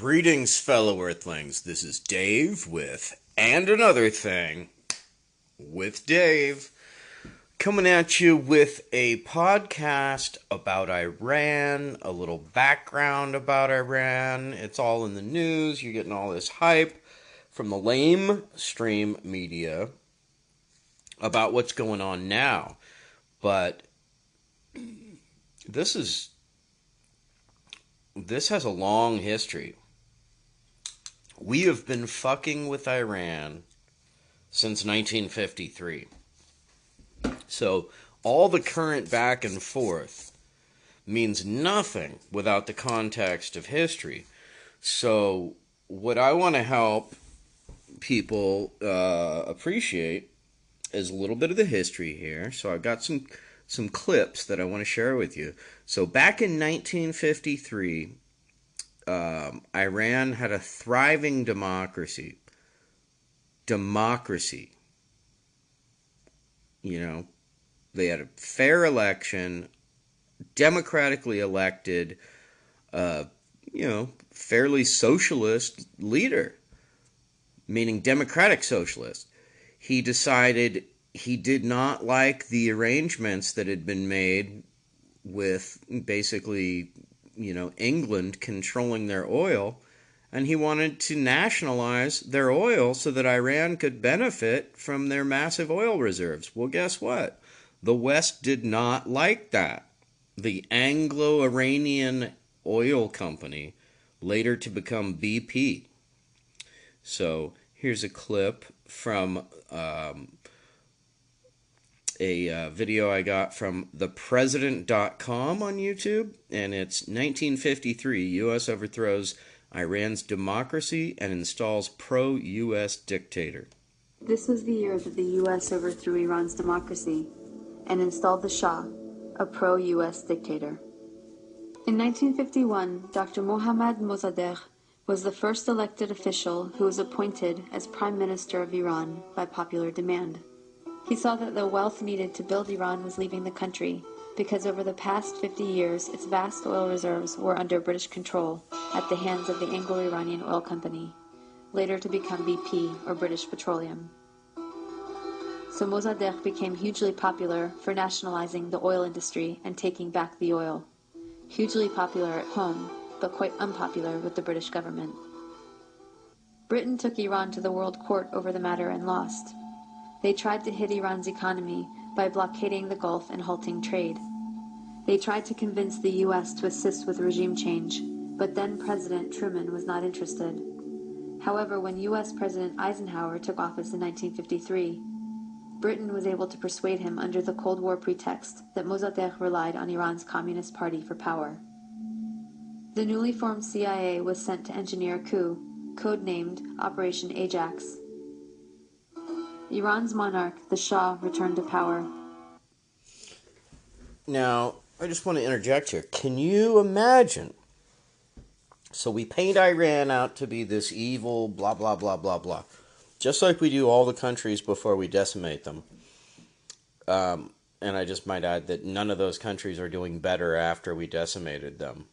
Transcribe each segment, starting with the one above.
Greetings, fellow Earthlings. This is Dave with And Another Thing with Dave, coming at you with a podcast about Iran, a little background about Iran. It's all in the news. You're getting all this hype from the lamestream media about what's going on now. But this has a long history. We have been fucking with Iran since 1953. So all the current back and forth means nothing without the context of history. So what I want to help people appreciate is a little bit of the history here. So I've got some clips that I want to share with you. So back in 1953, Iran had a thriving democracy. You know, they had a fair election, democratically elected, fairly socialist leader, meaning democratic socialist. He decided he did not like the arrangements that had been made with basically, England controlling their oil, and he wanted to nationalize their oil so that Iran could benefit from their massive oil reserves. Well, guess what? The West did not like that. The Anglo-Iranian Oil Company, later to become BP. So here's a clip from a video I got from thepresident.com on YouTube, and it's 1953. U.S. overthrows Iran's democracy and installs pro-U.S. dictator. This was the year that the U.S. overthrew Iran's democracy and installed the Shah, a pro-U.S. dictator. In 1951, Dr. Mohammad Mossadegh was the first elected official who was appointed as Prime Minister of Iran by popular demand. He saw that the wealth needed to build Iran was leaving the country because over the past 50 years, its vast oil reserves were under British control at the hands of the Anglo-Iranian Oil Company, later to become BP, or British Petroleum. So Mossadegh became hugely popular for nationalizing the oil industry and taking back the oil. Hugely popular at home, but quite unpopular with the British government. Britain took Iran to the World Court over the matter and lost. They tried to hit Iran's economy by blockading the Gulf and halting trade. They tried to convince the U.S. to assist with regime change, but then President Truman was not interested. However, when U.S. President Eisenhower took office in 1953, Britain was able to persuade him under the Cold War pretext that Mossadegh relied on Iran's Communist Party for power. The newly formed CIA was sent to engineer a coup, codenamed Operation Ajax. Iran's monarch, the Shah, returned to power. Now, I just want to interject here. Can you imagine? So we paint Iran out to be this evil, blah, blah, blah, blah, blah. Just like we do all the countries before we decimate them. And I just might add that none of those countries are doing better after we decimated them.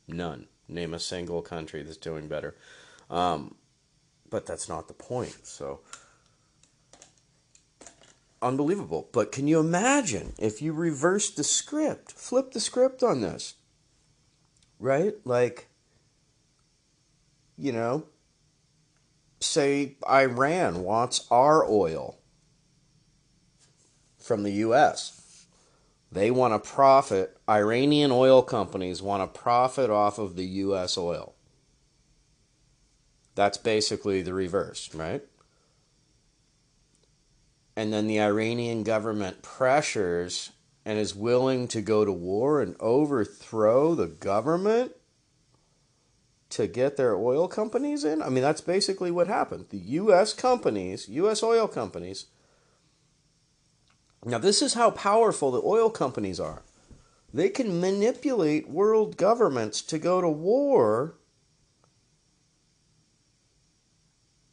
None. Name a single country that's doing better. But that's not the point, so... Unbelievable. But can you imagine if you reverse the script, flip the script on this, right? Like, say Iran wants our oil from the U.S. They want to profit, Iranian oil companies want to profit off of the U.S. oil. That's basically the reverse, right? And then the Iranian government pressures and is willing to go to war and overthrow the government to get their oil companies in? I mean, that's basically what happened. The U.S. companies, U.S. oil companies. Now, this is how powerful the oil companies are. They can manipulate world governments to go to war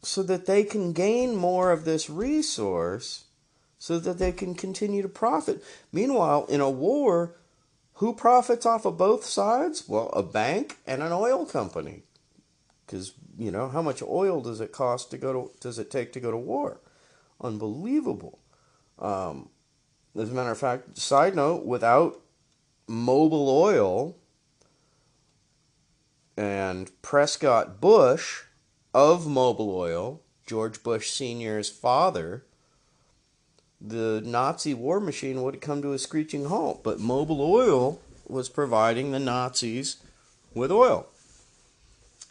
so that they can gain more of this resource so that they can continue to profit. Meanwhile, in a war, who profits off of both sides? Well, a bank and an oil company. Because, how much oil does it cost does it take to go to war? Unbelievable. As a matter of fact, side note, without Mobil Oil and Prescott Bush of Mobil Oil, George Bush Sr.'s father, the Nazi war machine would have come to a screeching halt. But Mobil Oil was providing the Nazis with oil.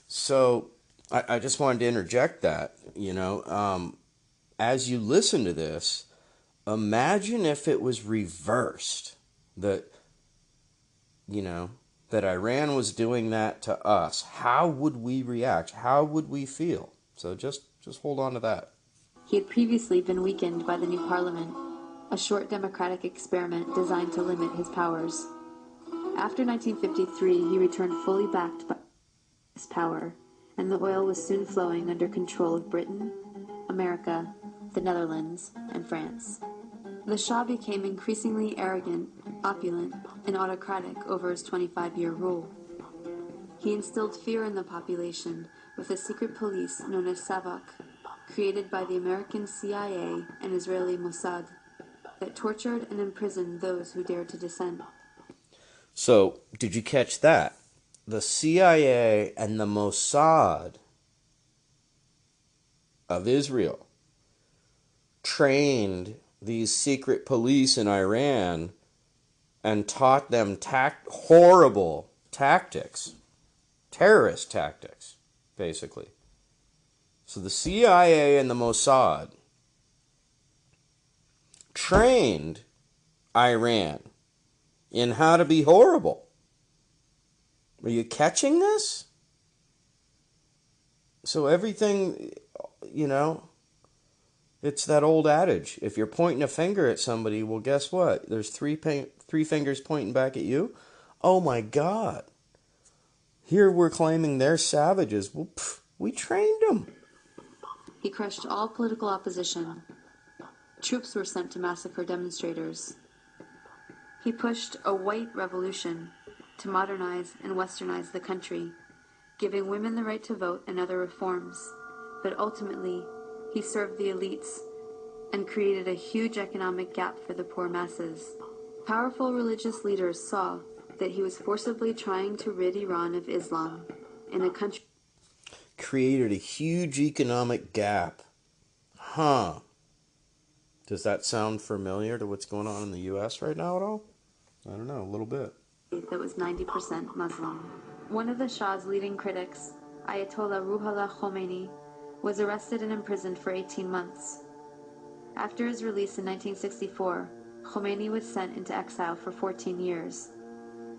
So I just wanted to interject that, as you listen to this, imagine if it was reversed, that, that Iran was doing that to us. How would we react? How would we feel? So just hold on to that. He had previously been weakened by the new parliament, a short democratic experiment designed to limit his powers. After 1953, he returned fully backed by his power, and the oil was soon flowing under control of Britain, America, the Netherlands, and France. The Shah became increasingly arrogant, opulent, and autocratic over his 25-year rule. He instilled fear in the population with a secret police known as Savak, created by the American CIA and Israeli Mossad, that tortured and imprisoned those who dared to dissent. So, did you catch that? The CIA and the Mossad of Israel trained these secret police in Iran and taught them horrible tactics, terrorist tactics, basically. So the CIA and the Mossad trained Iran in how to be horrible. Are you catching this? So everything, it's that old adage. If you're pointing a finger at somebody, well, guess what? There's three fingers pointing back at you. Oh my God. Here we're claiming they're savages. Well, we trained them. He crushed all political opposition. Troops were sent to massacre demonstrators. He pushed a white revolution to modernize and westernize the country, giving women the right to vote and other reforms. But ultimately, he served the elites and created a huge economic gap for the poor masses. Powerful religious leaders saw that he was forcibly trying to rid Iran of Islam in a country. Created a huge economic gap. Huh. Does that sound familiar to what's going on in the U.S. right now at all? I don't know, a little bit. That was 90% Muslim. One of the Shah's leading critics, Ayatollah Ruhollah Khomeini, was arrested and imprisoned for 18 months. After his release in 1964, Khomeini was sent into exile for 14 years.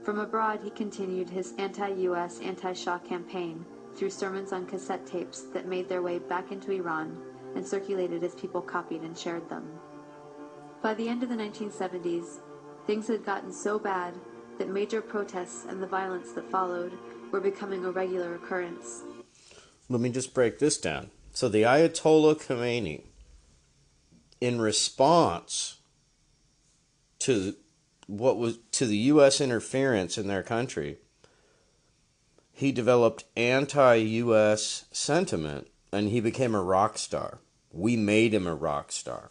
From abroad, he continued his anti-US, anti-Shah campaign through sermons on cassette tapes that made their way back into Iran and circulated as people copied and shared them. By the end of the 1970s, things had gotten so bad that major protests and the violence that followed were becoming a regular occurrence. Let me just break this down. So the Ayatollah Khomeini, in response to the U.S. interference in their country, he developed anti-U.S. sentiment, and he became a rock star. We made him a rock star.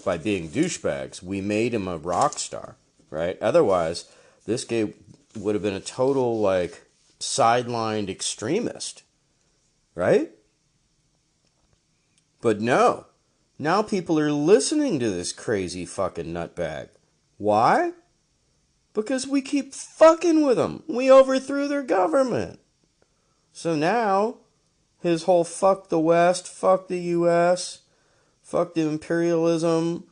By being douchebags, we made him a rock star, right? Otherwise, this guy would have been a total, sidelined extremist, right? But no. Now people are listening to this crazy fucking nutbag. Why? Because we keep fucking with them. We overthrew their government. So now, his whole fuck the West, fuck the U.S., fuck the imperialism,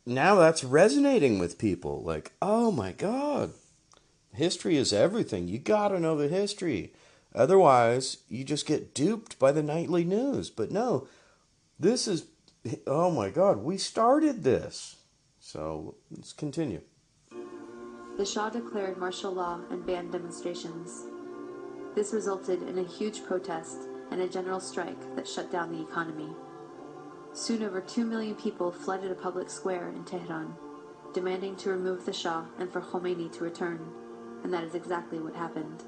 now that's resonating with people. Like, oh my God, history is everything. You gotta know the history. Otherwise, you just get duped by the nightly news. But no, this is, oh my God, we started this. So let's continue. The Shah declared martial law and banned demonstrations. This resulted in a huge protest and a general strike that shut down the economy. Soon over 2 million people flooded a public square in Tehran, demanding to remove the Shah and for Khomeini to return, and that is exactly what happened.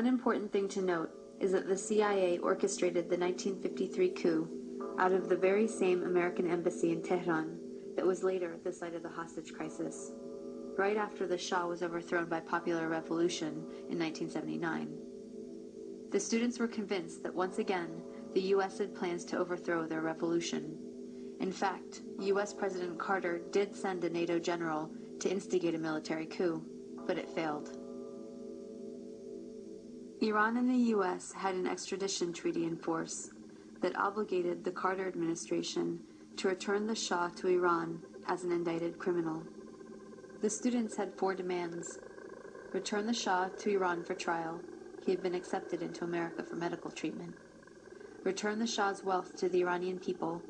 One important thing to note is that the CIA orchestrated the 1953 coup out of the very same American embassy in Tehran that was later the site of the hostage crisis, right after the Shah was overthrown by popular revolution in 1979. The students were convinced that once again, the U.S. had plans to overthrow their revolution. In fact, U.S. President Carter did send a NATO general to instigate a military coup, but it failed. Iran and the U.S. had an extradition treaty in force that obligated the Carter administration to return the Shah to Iran as an indicted criminal. The students had 4 demands. Return the Shah to Iran for trial. He had been accepted into America for medical treatment. Return the Shah's wealth to the Iranian people.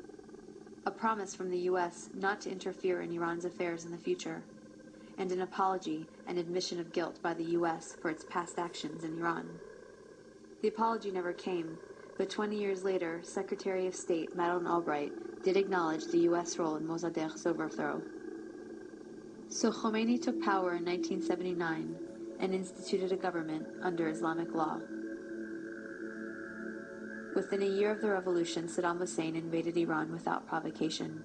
A promise from the U.S. not to interfere in Iran's affairs in the future. And an apology and admission of guilt by the U.S. for its past actions in Iran. The apology never came, but 20 years later, Secretary of State Madeleine Albright did acknowledge the U.S. role in Mossadegh's overthrow. So Khomeini took power in 1979 and instituted a government under Islamic law. Within a year of the revolution, Saddam Hussein invaded Iran without provocation,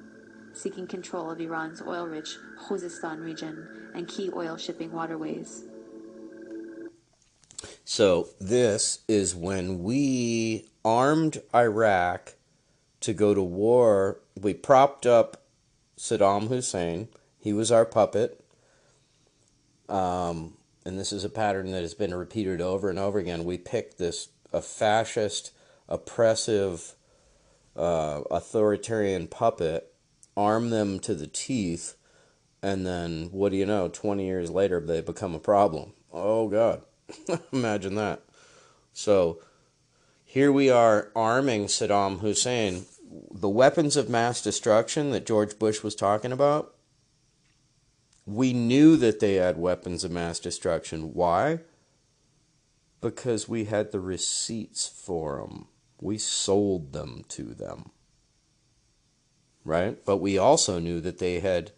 seeking control of Iran's oil-rich Khuzestan region and key oil shipping waterways. So this is when we armed Iraq to go to war. We propped up Saddam Hussein. He was our puppet. And this is a pattern that has been repeated over and over again. We picked a fascist, oppressive, authoritarian puppet, arm them to the teeth, and then, what do you know, 20 years later, they become a problem. Oh, God. Imagine that. So, here we are arming Saddam Hussein. The weapons of mass destruction that George Bush was talking about, we knew that they had weapons of mass destruction. Why? Because we had the receipts for them. We sold them to them. Right? But we also knew that they had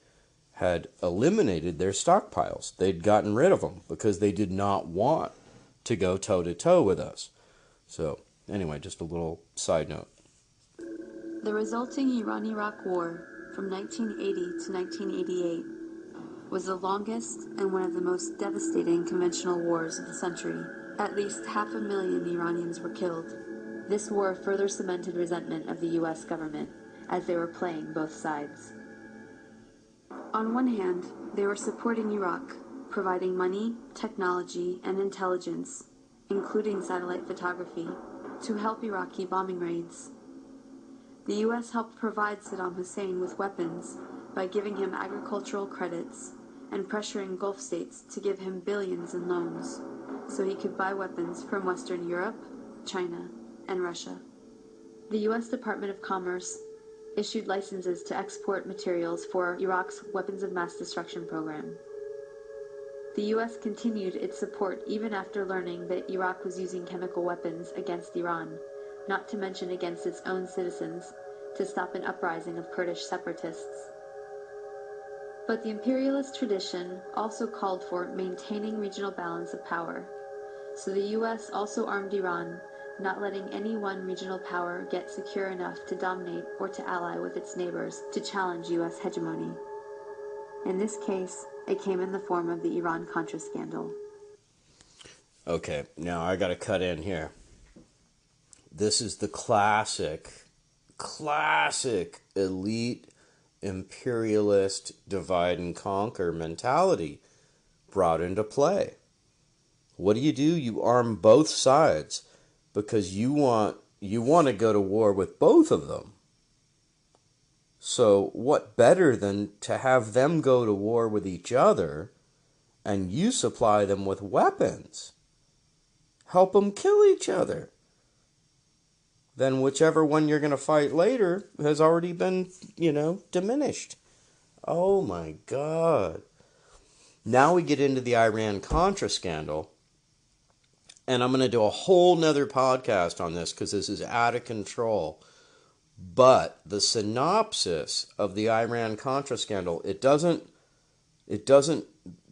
eliminated their stockpiles. They'd gotten rid of them because they did not want to go toe-to-toe with us. So, anyway, just a little side note. The resulting Iran-Iraq War from 1980 to 1988 was the longest and one of the most devastating conventional wars of the century. At least 500,000 Iranians were killed. This war further cemented resentment of the U.S. government, as they were playing both sides. On one hand, they were supporting Iraq, providing money, technology, and intelligence, including satellite photography, to help Iraqi bombing raids. The U.S. helped provide Saddam Hussein with weapons by giving him agricultural credits and pressuring Gulf states to give him billions in loans so he could buy weapons from Western Europe, China, and Russia. The U.S. Department of Commerce issued licenses to export materials for Iraq's weapons of mass destruction program. The U.S. continued its support even after learning that Iraq was using chemical weapons against Iran, not to mention against its own citizens, to stop an uprising of Kurdish separatists. But the imperialist tradition also called for maintaining regional balance of power. So the U.S. also armed Iran, not letting any one regional power get secure enough to dominate or to ally with its neighbors to challenge U.S. hegemony. In this case, it came in the form of the Iran-Contra scandal. Okay, now I gotta cut in here. This is the classic elite imperialist divide and conquer mentality brought into play. What do? You arm both sides because you want to go to war with both of them. So what better than to have them go to war with each other and you supply them with weapons? Help them kill each other. Then whichever one you're going to fight later has already been, diminished. Oh my God. Now we get into the Iran-Contra scandal. And I'm going to do a whole nother podcast on this because this is out of control. But the synopsis of the Iran-Contra scandal, the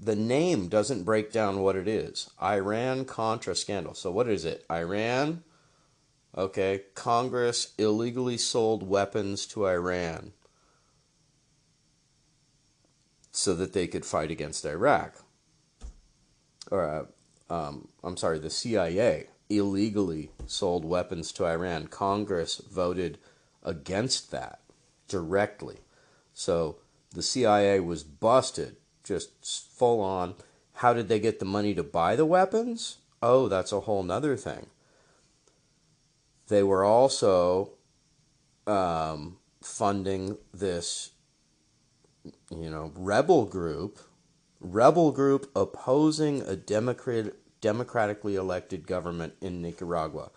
the name doesn't break down what it is. Iran-Contra scandal. So what is it? Iran, okay, Congress illegally sold weapons to Iran so that they could fight against Iraq. The CIA illegally sold weapons to Iran. Congress voted against that directly. So the CIA was busted, just full on. How did they get the money to buy the weapons? Oh, that's a whole nother thing. They were also funding this, rebel group opposing a democratically elected government in Nicaragua.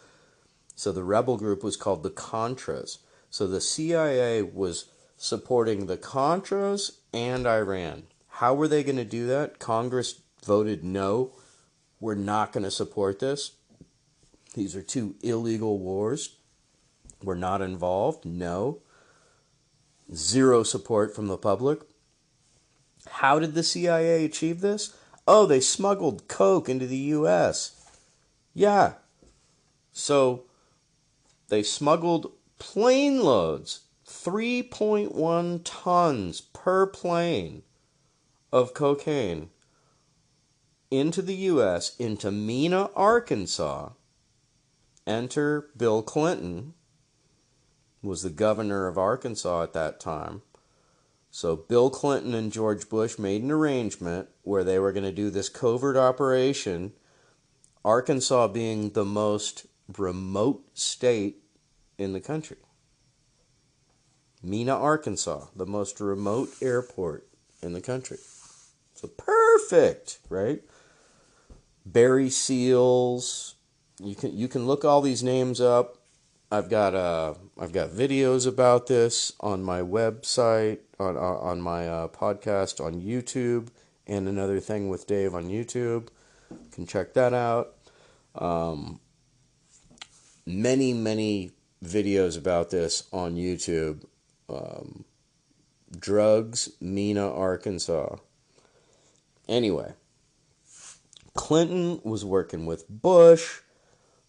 So the rebel group was called the Contras. So the CIA was supporting the Contras and Iran. How were they going to do that? Congress voted no, we're not going to support this. These are two illegal wars. We're not involved. No. Zero support from the public. How did the CIA achieve this? Oh, they smuggled coke into the U.S. Yeah. So they smuggled plane loads, 3.1 tons per plane of cocaine into the U.S., into Mena, Arkansas. Enter Bill Clinton, was the governor of Arkansas at that time. So Bill Clinton and George Bush made an arrangement where they were going to do this covert operation, Arkansas being the most remote state in the country. Mena, Arkansas, the most remote airport in the country. So perfect, right? Barry Seals. You can look all these names up. I've got videos about this on my website, on my podcast on YouTube, and Another Thing with Dave on YouTube. You can check that out. Many videos about this on YouTube. Drugs, Mena, Arkansas. Anyway, Clinton was working with Bush,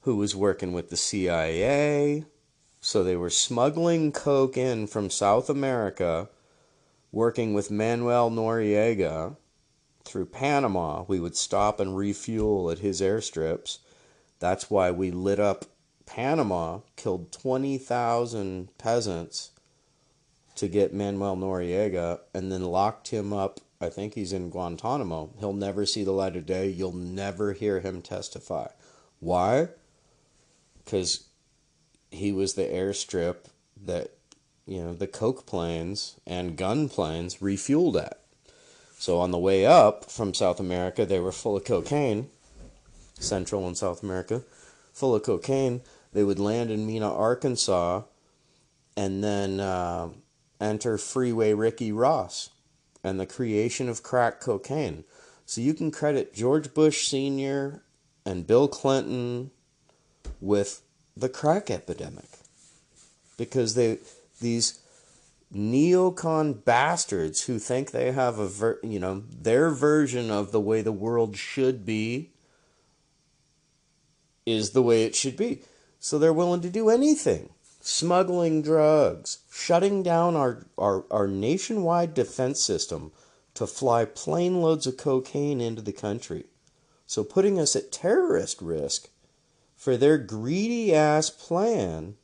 who was working with the CIA. So they were smuggling coke in from South America, working with Manuel Noriega through Panama. We would stop and refuel at his airstrips. That's why we lit up Panama, killed 20,000 peasants to get Manuel Noriega, and then locked him up. I think he's in Guantanamo. He'll never see the light of day. You'll never hear him testify. Why? Because he was the airstrip that, the coke planes and gun planes refueled at. So on the way up from South America, they were full of cocaine, Central and South America, full of cocaine. They would land in Mena, Arkansas, and then enter Freeway Ricky Ross and the creation of crack cocaine. So you can credit George Bush Sr. and Bill Clinton with the crack epidemic, because these neocon bastards who think they have their version of the way the world should be is the way it should be. So they're willing to do anything. Smuggling drugs, shutting down our nationwide defense system to fly plane loads of cocaine into the country. So putting us at terrorist risk for their greedy ass plan.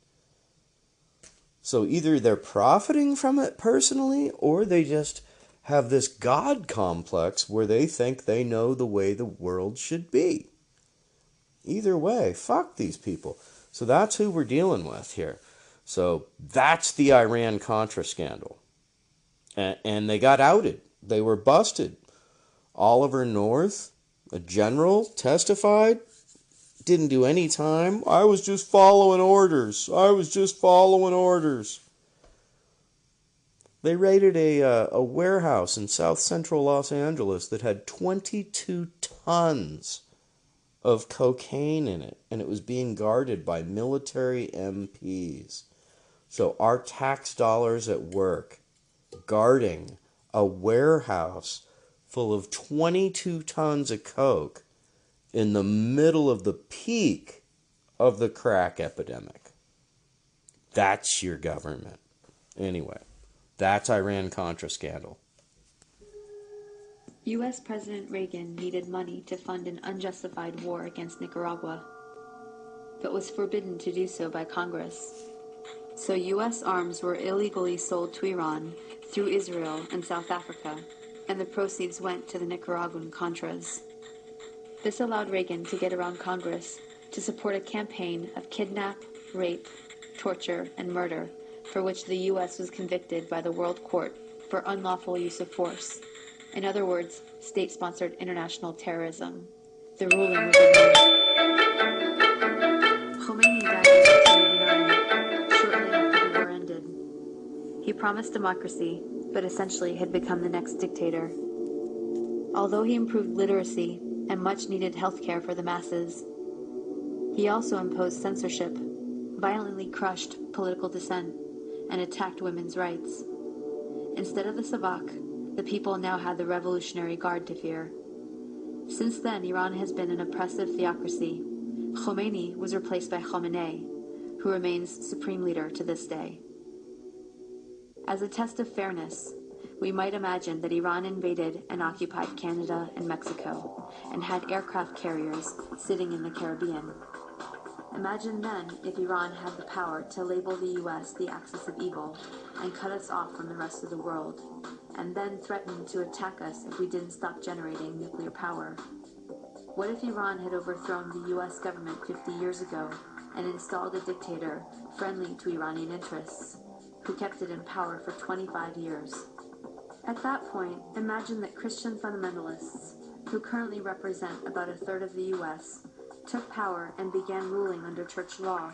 So either they're profiting from it personally, or they just have this God complex where they think they know the way the world should be. Either way, fuck these people. So that's who we're dealing with here. So that's the Iran-Contra scandal. And they got outed. They were busted. Oliver North, a general, testified. Didn't do any time. I was just following orders. They raided a warehouse in south central Los Angeles that had 22 tons of cocaine in it, and it was being guarded by military MPs. So our tax dollars at work guarding a warehouse full of 22 tons of coke in the middle of the peak of the crack epidemic. That's your government. Anyway, that's Iran-Contra scandal. U.S. President Reagan needed money to fund an unjustified war against Nicaragua, but was forbidden to do so by Congress. So U.S. arms were illegally sold to Iran through Israel and South Africa, and the proceeds went to the Nicaraguan Contras. This allowed Reagan to get around Congress to support a campaign of kidnap, rape, torture, and murder, for which the U.S. was convicted by the World Court for unlawful use of force. In other words, state-sponsored international terrorism. The ruling was ignored. Khomeini died in 1989, shortly after the war ended. He promised democracy, but essentially had become the next dictator. Although he improved literacy and much-needed health care for the masses, he also imposed censorship, violently crushed political dissent, and attacked women's rights. Instead of the Savak, the people now had the Revolutionary Guard to fear. Since then, Iran has been an oppressive theocracy. Khomeini was replaced by Khamenei, who remains supreme leader to this day. As a test of fairness, we might imagine that Iran invaded and occupied Canada and Mexico, and had aircraft carriers sitting in the Caribbean. Imagine then if Iran had the power to label the U.S. the axis of evil and cut us off from the rest of the world, and then threaten to attack us if we didn't stop generating nuclear power. What if Iran had overthrown the U.S. government 50 years ago and installed a dictator friendly to Iranian interests, who kept it in power for 25 years? At that point, imagine that Christian fundamentalists, who currently represent about a third of the U.S., took power and began ruling under church law,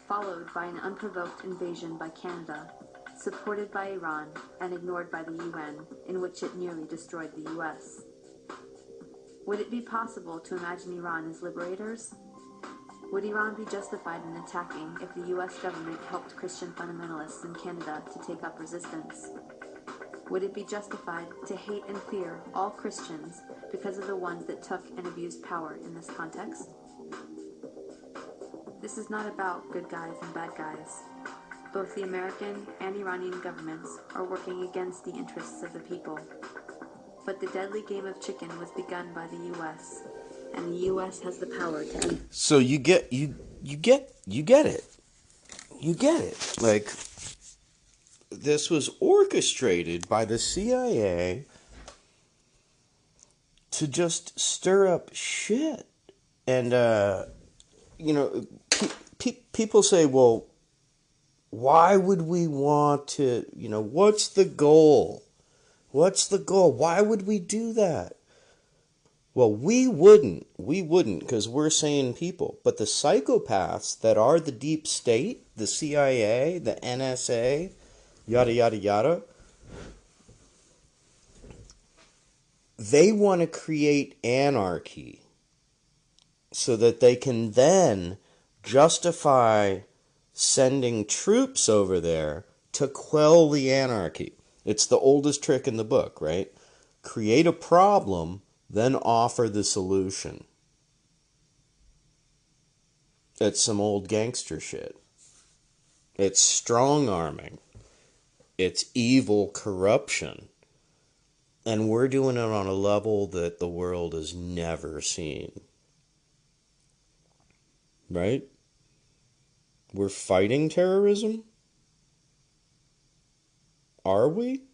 followed by an unprovoked invasion by Canada, supported by Iran and ignored by the UN, in which it nearly destroyed the U.S. Would it be possible to imagine Iran as liberators? Would Iran be justified in attacking if the U.S. government helped Christian fundamentalists in Canada to take up resistance? Would it be justified to hate and fear all Christians because of the ones that took and abused power in this context? This is not about good guys and bad guys. Both the American and Iranian governments are working against the interests of the people. But the deadly game of chicken was begun by the U.S., and the U.S. has the power to end. So you get it. Like, this was orchestrated by the CIA to just stir up shit. And, people say, well, why would we want to, what's the goal? What's the goal? Why would we do that? Well, we wouldn't, because we're sane people. But the psychopaths that are the deep state, the CIA, the NSA, yada, yada, yada, they want to create anarchy so that they can then justify sending troops over there to quell the anarchy. It's the oldest trick in the book, right? Create a problem, then offer the solution. It's some old gangster shit. It's strong-arming. It's evil corruption. And we're doing it on a level that the world has never seen. Right? We're fighting terrorism? Are we?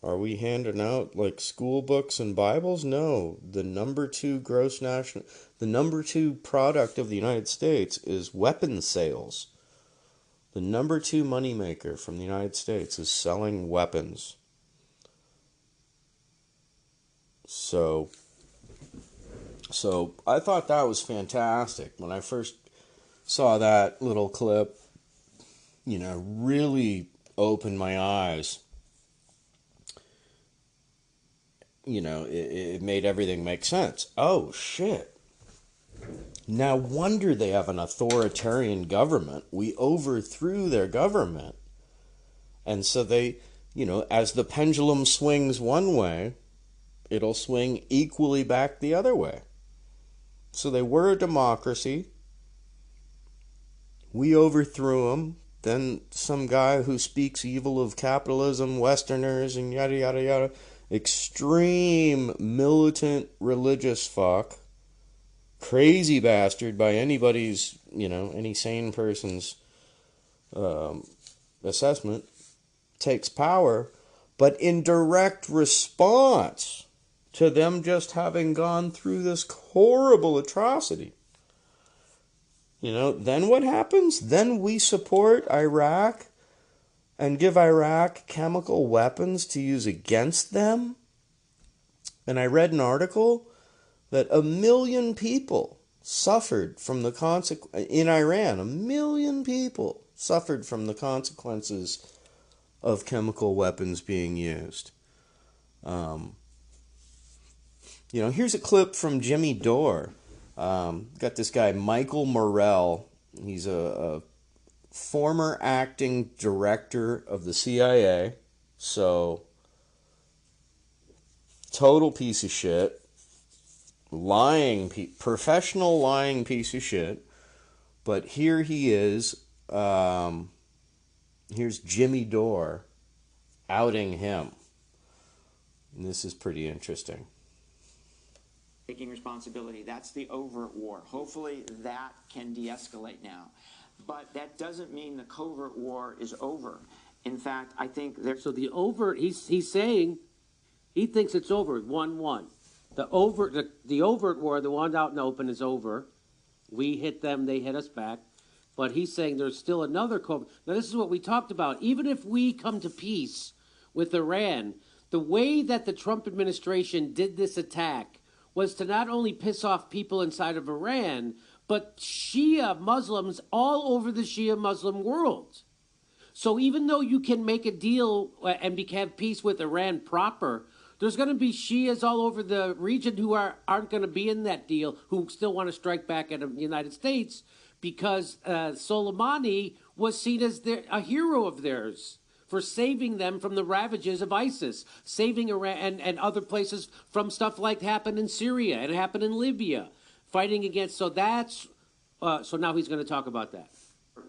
Are we handing out like school books and Bibles? No. The number two product of the United States is weapons sales. The number two moneymaker from the United States is selling weapons. So I thought that was fantastic. When I first saw that little clip, really opened my eyes. It made everything make sense. Oh, shit. No wonder they have an authoritarian government. We overthrew their government. And so they as the pendulum swings one way, it'll swing equally back the other way. So they were a democracy. We overthrew them. Then some guy who speaks evil of capitalism, Westerners, and yada, yada, yada, extreme militant religious fuck, crazy bastard by anybody's, any sane person's assessment, takes power, but in direct response to them just having gone through this horrible atrocity. Then what happens? Then we support Iraq and give Iraq chemical weapons to use against them. And I read an article that 1 million people suffered from the in Iran. 1 million people suffered from the consequences of chemical weapons being used. Here's a clip from Jimmy Dore. Got this guy, Michael Morrell. He's a former acting director of the CIA. So, total piece of shit. Professional lying piece of shit. But here he is. Here's Jimmy Dore outing him. And this is pretty interesting. Taking responsibility. That's the overt war. Hopefully that can de-escalate now. But that doesn't mean the covert war is over. In fact, I think there's... So the overt, he's saying he thinks it's over, 1-1. The overt war, the one out in the open, is over. We hit them, they hit us back. But he's saying there's still another covert. Now this is what we talked about. Even if we come to peace with Iran, the way that the Trump administration did this attack was to not only piss off people inside of Iran, but Shia Muslims all over the Shia Muslim world. So even though you can make a deal and have peace with Iran proper, there's going to be Shias all over the region who aren't going to be in that deal, who still want to strike back at the United States, because Soleimani was seen as a hero of theirs for saving them from the ravages of ISIS, saving Iran and other places from stuff like happened in Syria and happened in Libya, fighting against. So that's so now he's going to talk about that.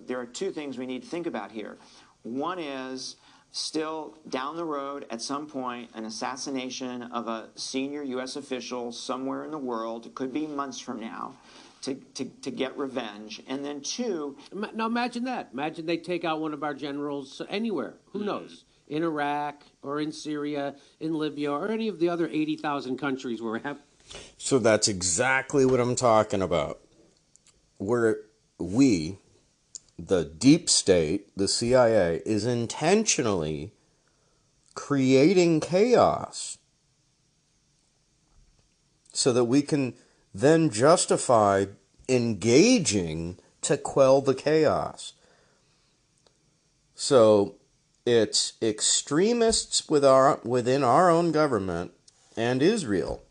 There are two things we need to think about here. One is still down the road at some point an assassination of a senior U.S. official somewhere in the world. It could be months from now. To get revenge. And then two... Now imagine that. Imagine they take out one of our generals anywhere. Who knows? In Iraq or in Syria, in Libya, or any of the other 80,000 countries where we have... So that's exactly what I'm talking about. We, the deep state, the CIA, is intentionally creating chaos so that we can then justify engaging to quell the chaos. So it's extremists within our own government and Israel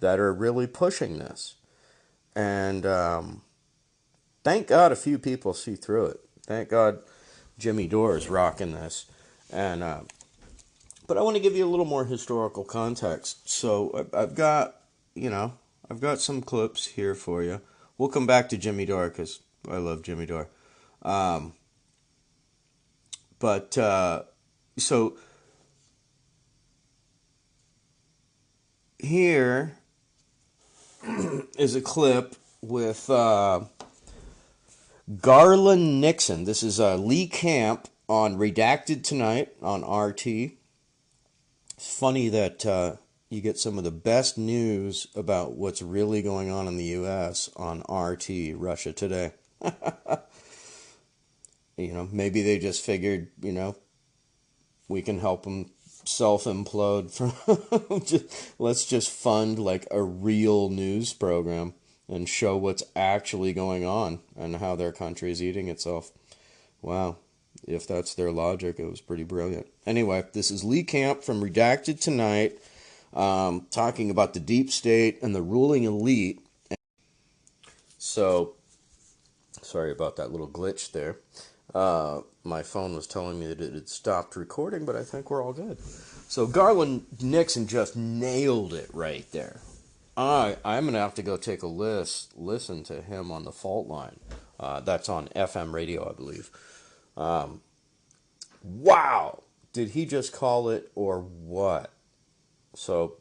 that are really pushing this. And thank God a few people see through it. Thank God Jimmy Dore is rocking this. And but I want to give you a little more historical context. So I've got some clips here for you. We'll come back to Jimmy Dore because I love Jimmy Dore. So here is a clip with Garland Nixon. This is Lee Camp on Redacted Tonight on RT. It's funny that you get some of the best news about what's really going on in the U.S. on RT, Russia Today. Maybe they just figured, we can help them self-implode. Let's just fund like a real news program and show what's actually going on and how their country is eating itself. Wow. If that's their logic, it was pretty brilliant. Anyway, this is Lee Camp from Redacted Tonight. Talking about the deep state and the ruling elite. So, sorry about that little glitch there. My phone was telling me that it had stopped recording, but I think we're all good. So Garland Nixon just nailed it right there. I'm going to have to go take a listen to him on the fault line. That's on FM radio, I believe. Wow! Did he just call it or what? So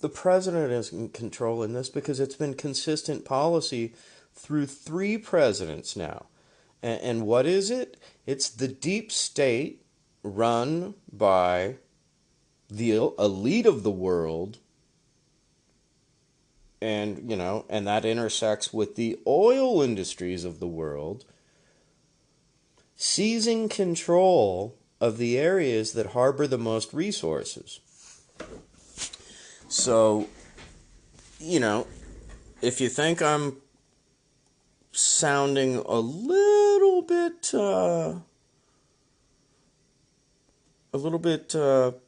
the president is in control in this because it's been consistent policy through 3 presidents now. And what is it? It's the deep state run by the elite of the world, and and that intersects with the oil industries of the world, seizing control of the areas that harbor the most resources. So, if you think I'm sounding a little bit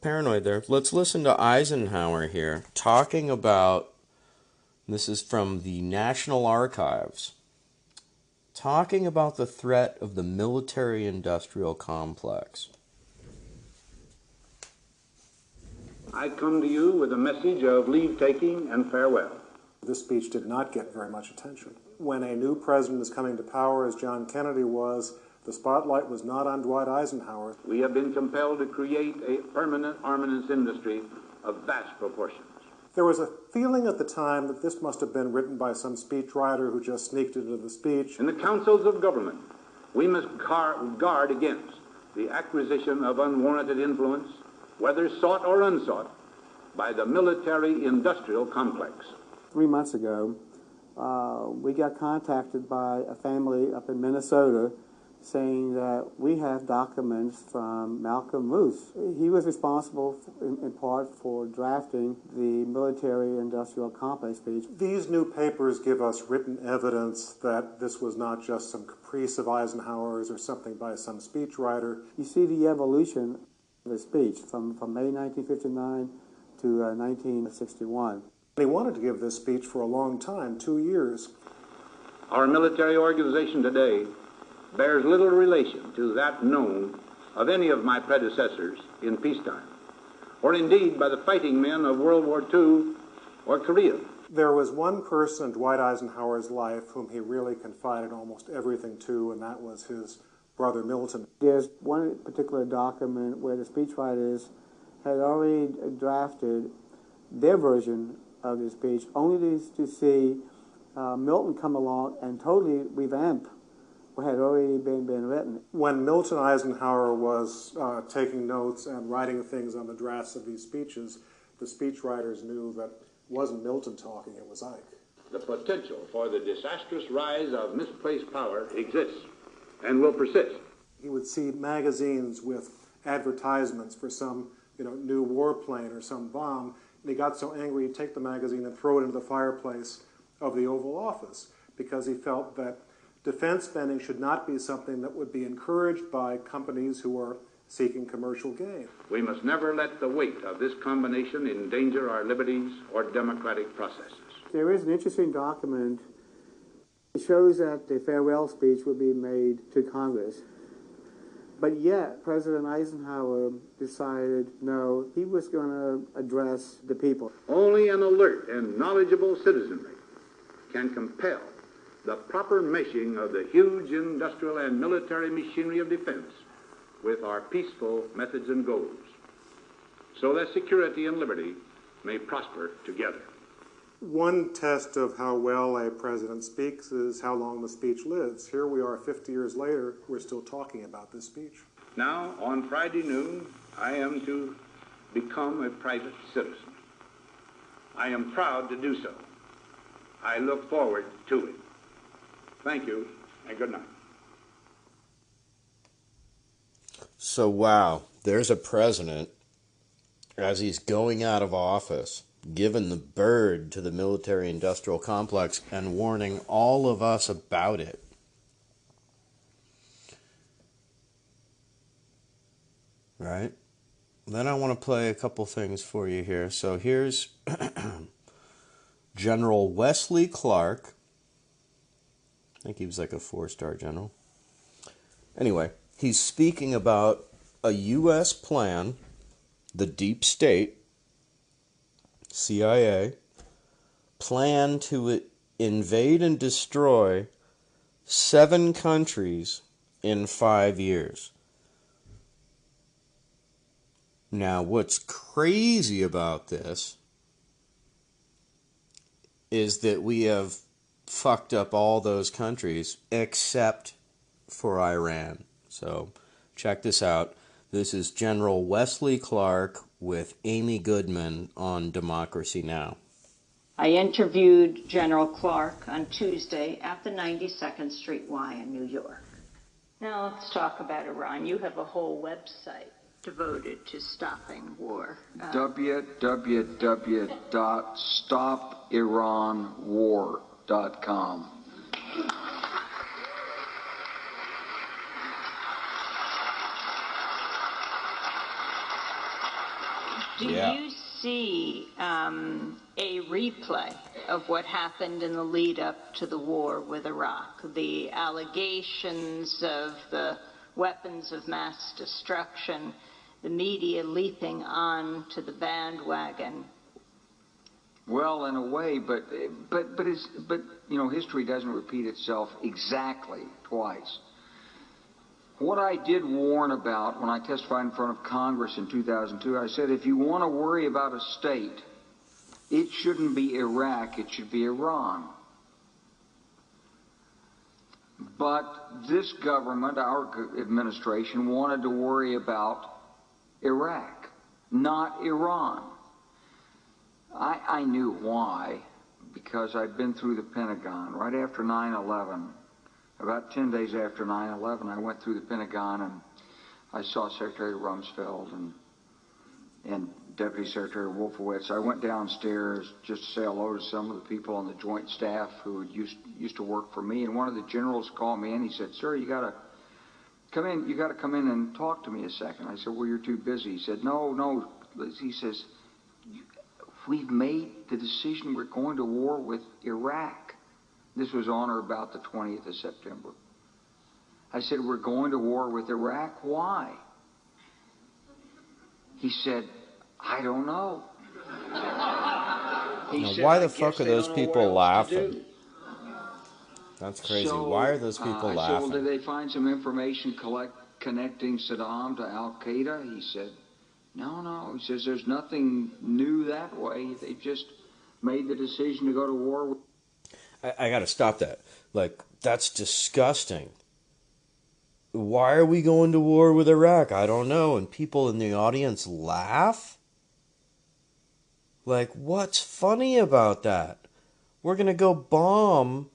paranoid there, let's listen to Eisenhower here talking about, this is from the National Archives, talking about the threat of the military-industrial complex. I come to you with a message of leave-taking and farewell. This speech did not get very much attention. When a new president is coming to power, as John Kennedy was, the spotlight was not on Dwight Eisenhower. We have been compelled to create a permanent armaments industry of vast proportions. There was a feeling at the time that this must have been written by some speechwriter who just sneaked into the speech. In the councils of government, we must guard against the acquisition of unwarranted influence, whether sought or unsought, by the military-industrial complex. 3 months ago, we got contacted by a family up in Minnesota saying that we have documents from Malcolm Moose. He was responsible in part for drafting the military-industrial complex speech. These new papers give us written evidence that this was not just some caprice of Eisenhower's or something by some speechwriter. You see the evolution of the speech from May 1959 to 1961. He wanted to give this speech for a long time, 2 years. Our military organization today bears little relation to that known of any of my predecessors in peacetime, or indeed by the fighting men of World War II or Korea. There was one person in Dwight Eisenhower's life whom he really confided almost everything to, and that was his brother Milton. There's one particular document where the speechwriters had already drafted their version of the speech, only to see Milton come along and totally revamp what had already been written. When Milton Eisenhower was taking notes and writing things on the drafts of these speeches, the speechwriters knew that it wasn't Milton talking, it was Ike. The potential for the disastrous rise of misplaced power exists and will persist. He would see magazines with advertisements for some new warplane or some bomb, and he got so angry he'd take the magazine and throw it into the fireplace of the Oval Office because he felt that defense spending should not be something that would be encouraged by companies who are seeking commercial gain. We must never let the weight of this combination endanger our liberties or democratic processes. There is an interesting document. It shows that the farewell speech would be made to Congress. But yet, President Eisenhower decided, no, he was going to address the people. Only an alert and knowledgeable citizenry can compel the proper meshing of the huge industrial and military machinery of defense with our peaceful methods and goals, so that security and liberty may prosper together. One test of how well a president speaks is how long the speech lives. Here we are 50 years later, we're still talking about this speech. Now, on Friday noon, I am to become a private citizen. I am proud to do so. I look forward to it. Thank you, and good night. So, wow, there's a president, as he's going out of office, giving the bird to the military-industrial complex and warning all of us about it. Right? Then I want to play a couple things for you here. So here's General Wesley Clark. I think he was like a 4-star general. Anyway, he's speaking about a U.S. plan, the deep state, CIA, plan to invade and destroy 7 countries in 5 years. Now, what's crazy about this is that we have fucked up all those countries except for Iran. So, check this out. This is General Wesley Clark with Amy Goodman on Democracy Now! I interviewed General Clark on Tuesday at the 92nd Street Y in New York. Now let's talk about Iran. You have a whole website devoted to stopping war. www.stopiranwar.com. Do you see a replay of what happened in the lead up to the war with Iraq? The allegations of the weapons of mass destruction, the media leaping on to the bandwagon. Well, in a way, but history doesn't repeat itself exactly twice. What I did warn about when I testified in front of Congress in 2002, I said, if you want to worry about a state, it shouldn't be Iraq, it should be Iran. But this government, our administration, wanted to worry about Iraq, not Iran. I knew why, because I'd been through the Pentagon right after 9/11. About 10 days after 9/11, I went through the Pentagon and I saw Secretary Rumsfeld and Deputy Secretary Wolfowitz. I went downstairs just to say hello to some of the people on the Joint Staff who used to work for me. And one of the generals called me and he said, "Sir, you got to come in. You got to come in and talk to me a second." I said, "Well, you're too busy." He said, "No." He says, "We've made the decision. We're going to war with Iraq." This was on or about the 20th of September. I said, "We're going to war with Iraq. Why?" He said, "I don't know." Why the fuck are those people laughing? That's crazy. Why are those people laughing? I said, "Well, did they find some information connecting Saddam to Al-Qaeda?" He said, No. He says, "There's nothing new that way. They just made the decision to go to war with..." I gotta stop that. Like, that's disgusting. Why are we going to war with Iraq? I don't know. And people in the audience laugh? Like, what's funny about that? We're gonna go bomb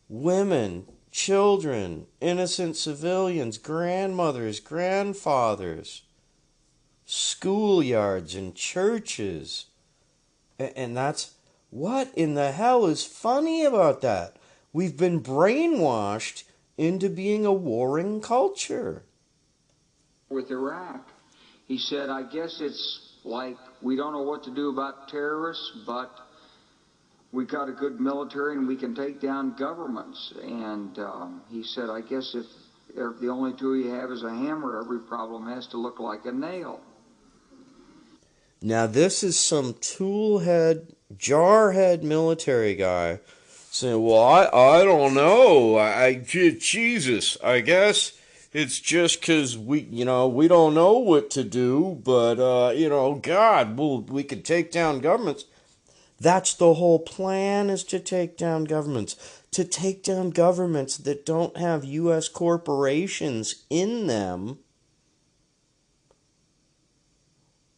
women, children, innocent civilians, grandmothers, grandfathers, schoolyards and churches. And that's... What in the hell is funny about that? We've been brainwashed into being a warring culture. With Iraq, he said, "I guess it's like we don't know what to do about terrorists, but we got a good military and we can take down governments." And he said, "I guess if the only tool you have is a hammer, every problem has to look like a nail." Now this is some toolhead, jarhead military guy saying, "Well, I don't know. Jesus, I guess it's just because we don't know what to do, but God, we could take down governments." That's the whole plan, is to take down governments. To take down governments that don't have U.S. corporations in them,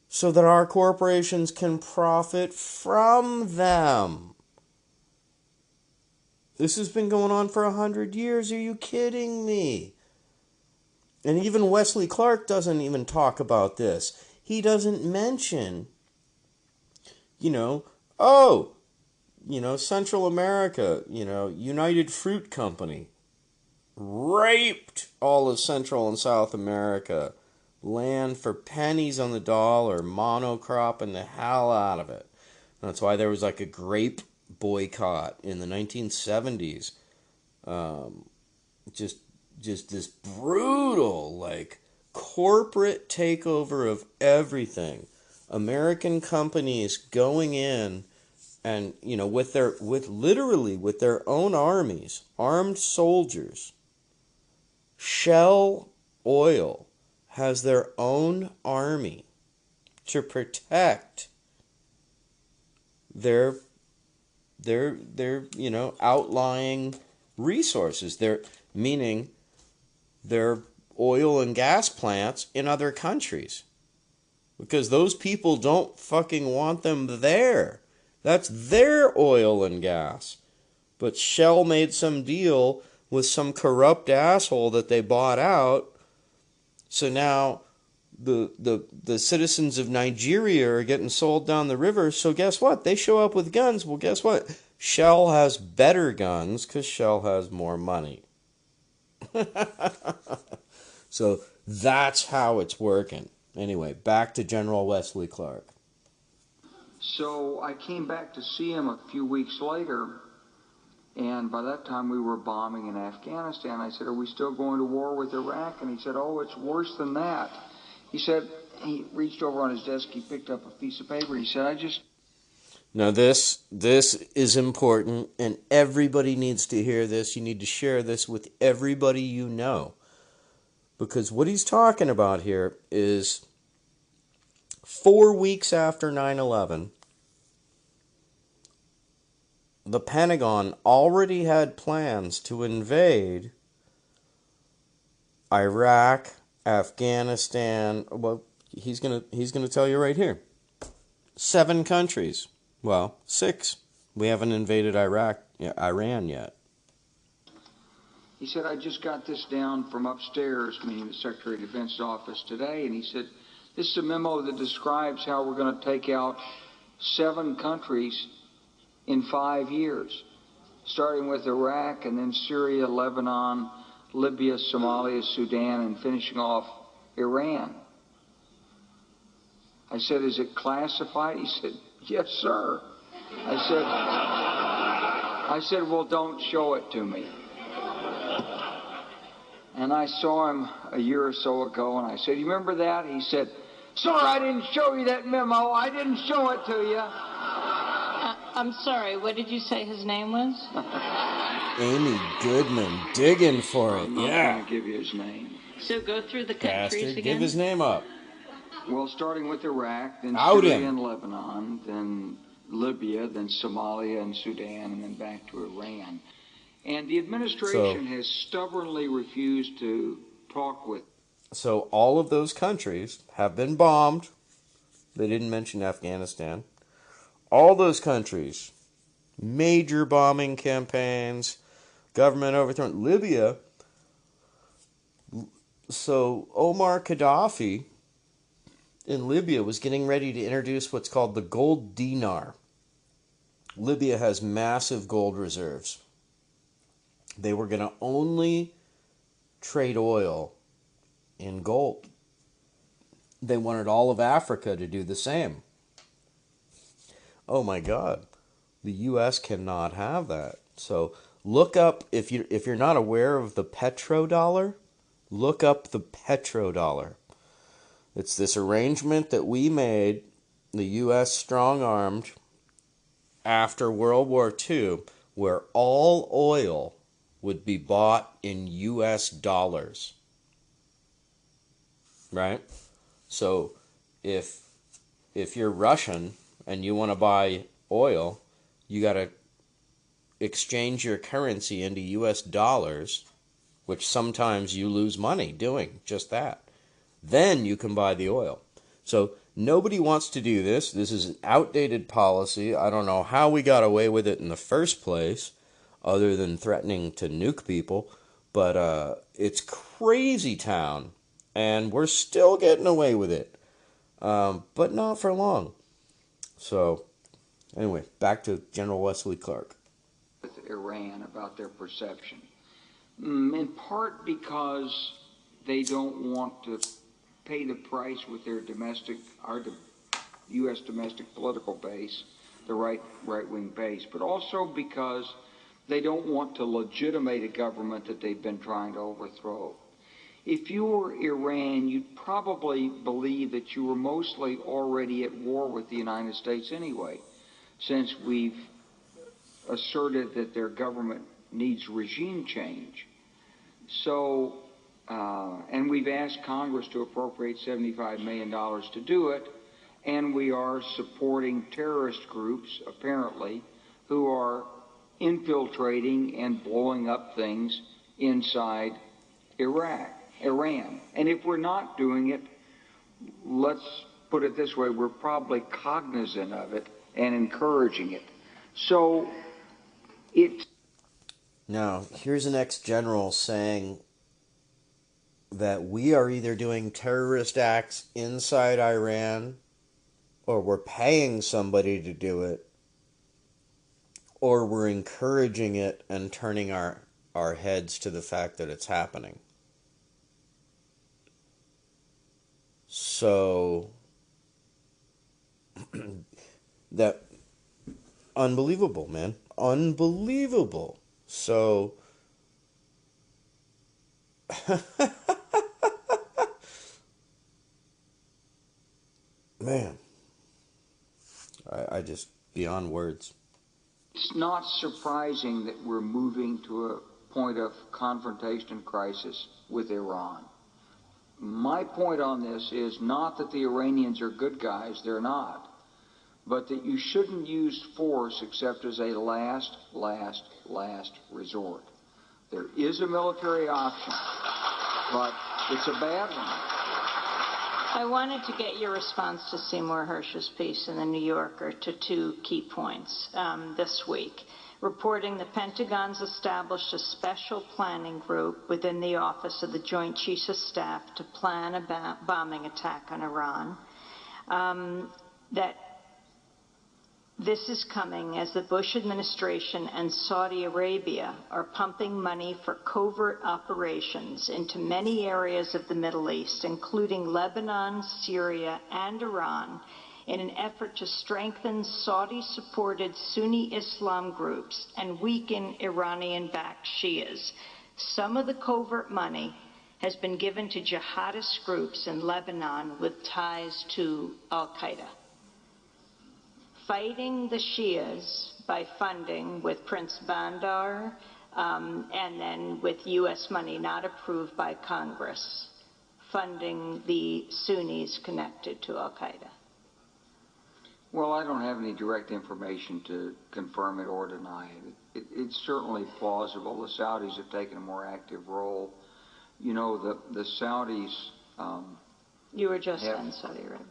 so that our corporations can profit from them. This has been going on for 100 years. Are you kidding me? And even Wesley Clark doesn't even talk about this. He doesn't mention, Central America, United Fruit Company raped all of Central and South America. Land for pennies on the dollar, monocropping the hell out of it. That's why there was like a grape boycott in the 1970s. Just just this brutal, like, corporate takeover of everything. American companies going in and, you know, with their own armies, armed soldiers. Shell Oil has their own army to protect their outlying resources. Meaning their oil and gas plants in other countries, because those people don't fucking want them there. That's their oil and gas. But Shell made some deal with some corrupt asshole that they bought out. So now the citizens of Nigeria are getting sold down the river. So guess what? They show up with guns. Well, guess what? Shell has better guns because Shell has more money. So that's how it's working. Anyway, back to General Wesley Clark. So I came back to see him a few weeks later, and by that time we were bombing in Afghanistan. I said, "Are we still going to war with Iraq?" And he said, "Oh, it's worse than that." He said, he reached over on his desk, he picked up a piece of paper, he said, Now this is important, and everybody needs to hear this. You need to share this with everybody you know. Because what he's talking about here is 4 weeks after 9/11, the Pentagon already had plans to invade Iraq, Afghanistan. Well, he's gonna tell you right here. 7 countries. Well, 6. We haven't invaded Iran yet. He said, "I just got this down from upstairs," meaning the Secretary of Defense's office today, and he said, "This is a memo that describes how we're going to take out 7 countries in 5 years, starting with Iraq and then Syria, Lebanon, Libya, Somalia, Sudan, and finishing off Iran." I said, "Is it classified?" He said, "Yes, sir." I said, "Well, don't show it to me." And I saw him a year or so ago, and I said, "You remember that?" He said, "Sir, I didn't show you that memo. I didn't show it to you." I'm sorry, what did you say his name was? Amy Goodman, digging for it. I'm not going to give you his name. So go through the countries Bastard, again. give his name up. Well, starting with Iraq, then Out Syria him. and Lebanon, then Libya, then Somalia and Sudan, and then back to Iran. And the administration has stubbornly refused to talk with. So all of those countries have been bombed. They didn't mention Afghanistan. All those countries, major bombing campaigns, government overthrown. Libya, so Omar Gaddafi in Libya was getting ready to introduce what's called the gold dinar. Libya has massive gold reserves. They were going to only trade oil in gold. They wanted all of Africa to do the same. Oh my God, the U.S. cannot have that. So look up, if you're not aware of the petrodollar, look up the petrodollar. It's this arrangement that we made, the U.S. strong-armed, after World War II, where all oil would be bought in U.S. dollars. Right? So if you're Russian and you want to buy oil, you got to exchange your currency into U.S. dollars, which sometimes you lose money doing just that. Then you can buy the oil. So nobody wants to do this. This is an outdated policy. I don't know how we got away with it in the first place, other than threatening to nuke people. But it's crazy town, and we're still getting away with it. But not for long. So, anyway, back to General Wesley Clark. With Iran about their perception. In part because they don't want to pay the price with their our U.S. domestic political base, the right-wing base, but also because They don't want to legitimate a government that they've been trying to overthrow. If you were Iran, you'd probably believe that you were mostly already at war with the United States anyway, since we've asserted that their government needs regime change. So, and we've asked Congress to appropriate $75 million to do it, and we are supporting terrorist groups, apparently, who are infiltrating and blowing up things inside Iran. And if we're not doing it, let's put it this way, we're probably cognizant of it and encouraging it. So it's... Now, here's an ex-general saying that we are either doing terrorist acts inside Iran, or we're paying somebody to do it, or we're encouraging it and turning our heads to the fact that it's happening. So, that, unbelievable, man. Unbelievable. So, man, I just, beyond words. It's not surprising that we're moving to a point of confrontation crisis with Iran. My point on this is not that the Iranians are good guys, they're not, but that you shouldn't use force except as a last resort. There is a military option, but it's a bad one. I wanted to get your response to Seymour Hersh's piece in the New Yorker to two key points this week, reporting the Pentagon's established a special planning group within the Office of the Joint Chiefs of Staff to plan a bombing attack on Iran, that this is coming as the Bush administration and Saudi Arabia are pumping money for covert operations into many areas of the Middle East, including Lebanon, Syria, and Iran, in an effort to strengthen Saudi-supported Sunni Islam groups and weaken Iranian-backed Shias. Some of the covert money has been given to jihadist groups in Lebanon with ties to al-Qaeda. Fighting the Shias by funding with Prince Bandar and then with U.S. money not approved by Congress, funding the Sunnis connected to al-Qaeda. Well, I don't have any direct information to confirm it or deny it. It's certainly plausible. The Saudis have taken a more active role. You know, the Saudis... you were just in Saudi Arabia.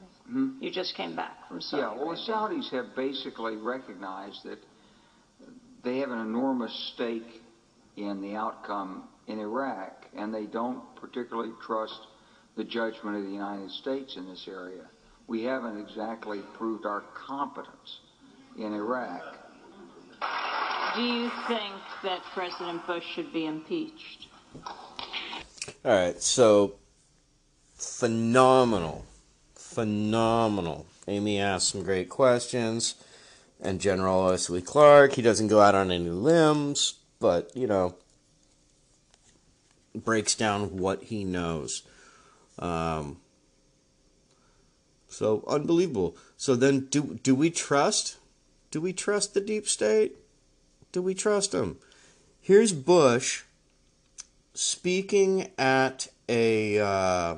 You just came back from Saudi Arabia. Yeah, well, the Saudis have basically recognized that they have an enormous stake in the outcome in Iraq, and they don't particularly trust the judgment of the United States in this area. We haven't exactly proved our competence in Iraq. Do you think that President Bush should be impeached? All right, so phenomenal. Amy asked some great questions, and General Wesley Clark, he doesn't go out on any limbs, but, you know, breaks down what he knows. So, unbelievable. So then, do we trust? Do we trust the deep state? Do we trust them? Here's Bush speaking at a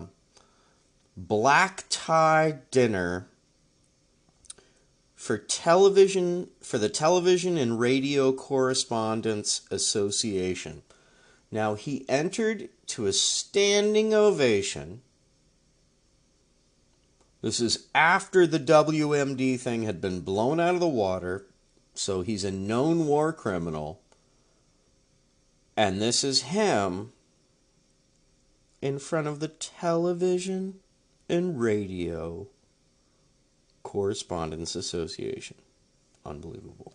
black tie dinner for the Television and Radio Correspondents Association. Now, he entered to a standing ovation. This is after the WMD thing had been blown out of the water, so he's a known war criminal. And this is him in front of the Television and Radio Correspondents Association. Unbelievable.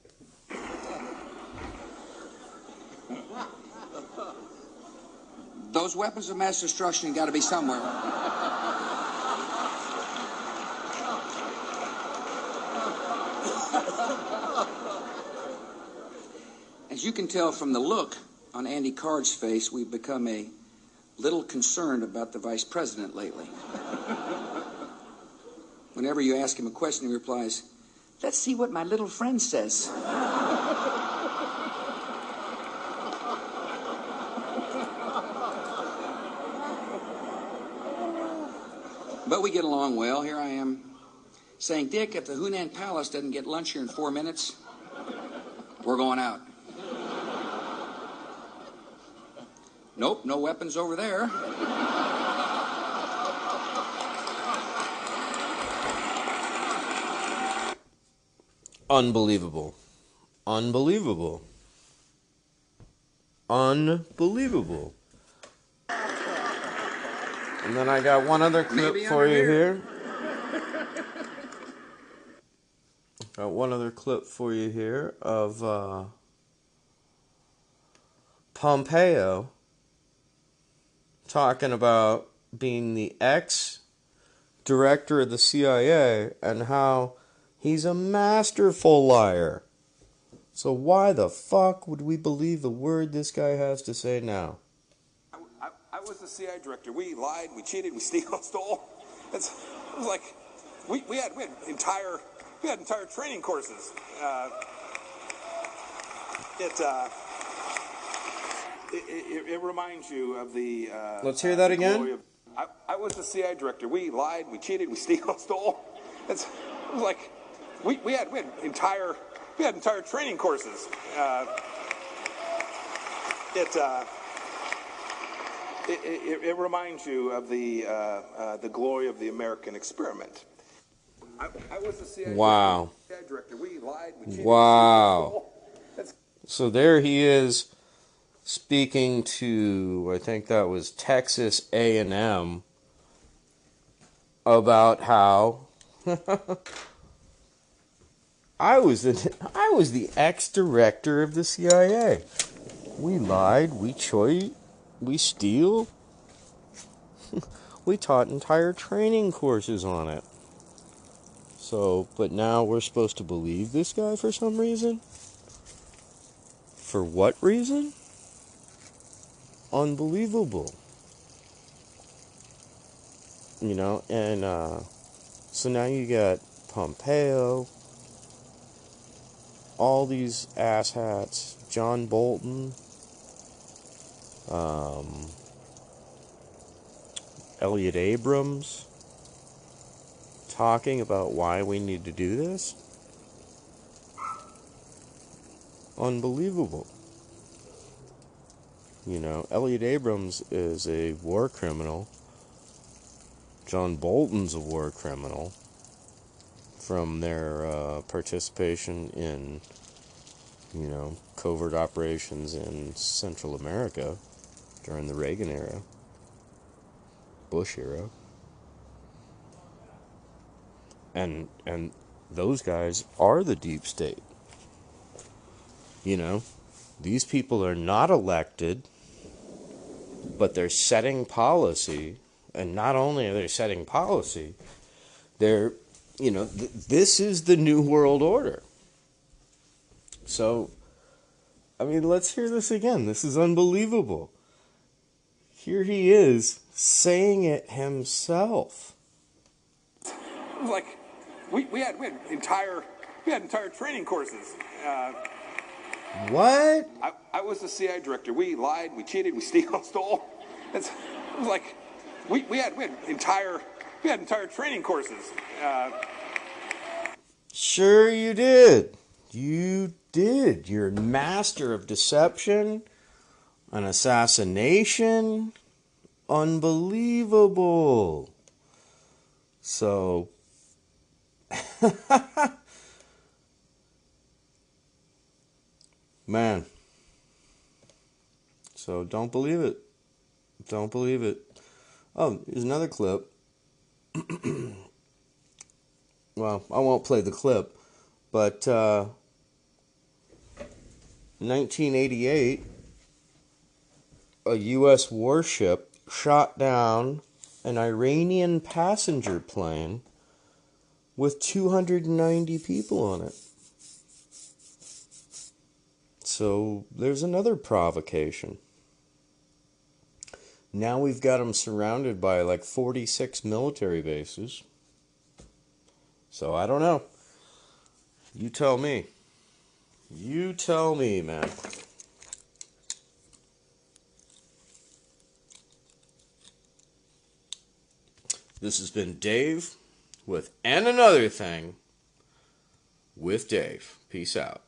Those weapons of mass destruction got to be somewhere. As you can tell from the look on Andy Card's face, we've become a little concerned about the vice president lately. Whenever you ask him a question, he replies, "Let's see what my little friend says." But we get along well. Here I am saying, "Dick, if the Hunan Palace doesn't get lunch here in 4 minutes, we're going out." "Nope, no weapons over there." Unbelievable. Unbelievable. Unbelievable. And then I got one other clip for you here. Got one other clip for you here of Pompeo talking about being the ex-director of the CIA and how he's a masterful liar. So why the fuck would we believe the word this guy has to say now? I was the CIA director. We lied, we cheated, we stole. It was like we had entire training courses. It reminds you of the. Let's hear that again. I was the CIA director. We lied, we cheated, we stole. It was like we had entire training courses. It reminds you of the glory of the American experiment. I was the CIA director. We lied, we cheated, Wow. So there he is speaking to, I think that was Texas A&M, about how I was the ex-director of the CIA. We lied, we cheat, we steal. We taught entire training courses on it. So, but now we're supposed to believe this guy for some reason? For what reason? Unbelievable. You know, and so now you got Pompeo, all these asshats, John Bolton, Elliot Abrams, talking about why we need to do this. Unbelievable. You know, Elliot Abrams is a war criminal. John Bolton's a war criminal from their participation in, you know, covert operations in Central America during the Reagan era, Bush era. And those guys are the deep state. You know, these people are not elected, but they're setting policy. And not only are they setting policy, they're, you know, this is the New World Order. So, I mean, let's hear this again. This is unbelievable. Here he is saying it himself. It was like we had entire training courses. What? I was the CIA director. We lied, we cheated, we stole. It was like we had entire training courses. Sure you did. You did. You're a master of deception, an assassination. Unbelievable. So, man. So don't believe it. Don't believe it. Oh, here's another clip. Well, I won't play the clip, but 1988, a U.S. warship shot down an Iranian passenger plane with 290 people on it. So there's another provocation. Now we've got them surrounded by like 46 military bases. So I don't know. You tell me. You tell me, man. This has been Dave with And Another Thing with Dave. Peace out.